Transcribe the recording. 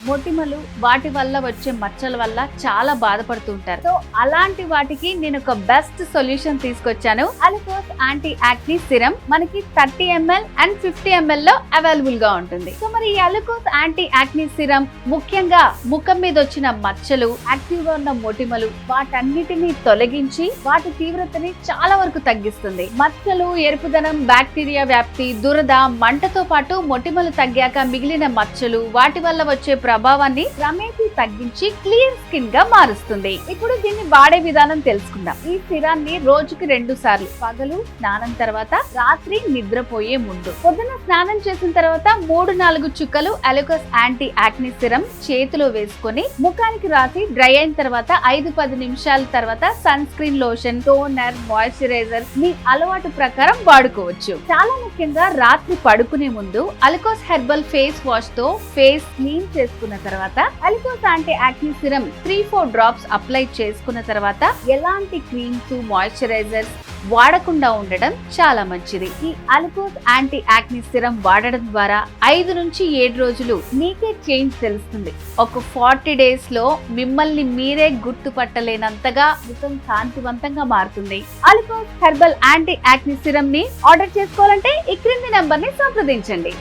మొటిమలు వాటి వల్ల వచ్చే మచ్చల వల్ల చాలా బాధపడుతుంటారు. సో అలాంటి వాటికి నేను ఒక బెస్ట్ సొల్యూషన్ తీసుకొచ్చాను. అలికోస్ యాంటీ యాక్ని సిరం మనకి 30 ml అండ్ 50 ml లో అవైలబుల్ గా ఉంటుంది. సో మరి ఈ అలికోస్ యాంటీ యాక్ని సిరం ముఖ్యంగా ముఖం మీద వచ్చిన మచ్చలు, యాక్టివ్ గా ఉన్న మొటిమలు వాటన్నిటిని తొలగించి వాటి తీవ్రతని చాలా వరకు తగ్గిస్తుంది. మచ్చలు, ఎరుపుదనం, బ్యాక్టీరియా వ్యాప్తి, దురద, మంటతో పాటు మొటిమలు తగ్గాక మిగిలిన మచ్చలు వాటి వల్ల వచ్చే ప్రభావాన్ని క్రమేపీ తగ్గించి క్లియర్ స్కిన్ గా మారుస్తుంది. ఇప్పుడు దీన్ని వాడే విధానం తెలుసుకుందాం. ఈ సిరాన్ని రోజుకి 2 సార్లు, పగలు స్నానం తర్వాత, రాత్రి నిద్రపోయే ముందు. పొద్దున స్నానం చేసిన తర్వాత 3-4 చుక్కలు అలికోస్ యాంటీ యాక్ని సిరం చేతిలో వేసుకొని ముఖానికి రాసి డ్రై అయిన తర్వాత 5-10 నిమిషాల తర్వాత sunscreen lotion, toner, moisturiser మీ అలవాటు ప్రకారం వాడుకోవచ్చు. చాలా ముఖ్యంగా రాత్రి పడుకునే ముందు అలికోస్ హెర్బల్ ఫేస్ వాష్ తో ఫేస్ క్లీన్ చేసుకున్న తర్వాత అలికోస్ anti acne serum 3-4 drops apply చేసుకున్న తర్వాత ఎలాంటి క్రీమ్స్, మాయిశ్చరైజర్స్ వాడకుండా ఉండడం చాలా మంచిది. ఈ అలికోస్ యాంటీ యాక్ని సిరం వాడడం ద్వారా 5 నుంచి 7 రోజులు మీకే చేంజ్ తెలుస్తుంది. ఒక 40 days లో మిమ్మల్ని మీరే గుర్తుపట్టలేనంతగా ముఖం కాంతివంతంగా మారుతుంది. అలికోస్ హెర్బల్ యాంటీ యాక్ని సిరం ని ఆర్డర్ చేసుకోవాలంటే ఈ క్రింది నెంబర్ ని సంప్రదించండి.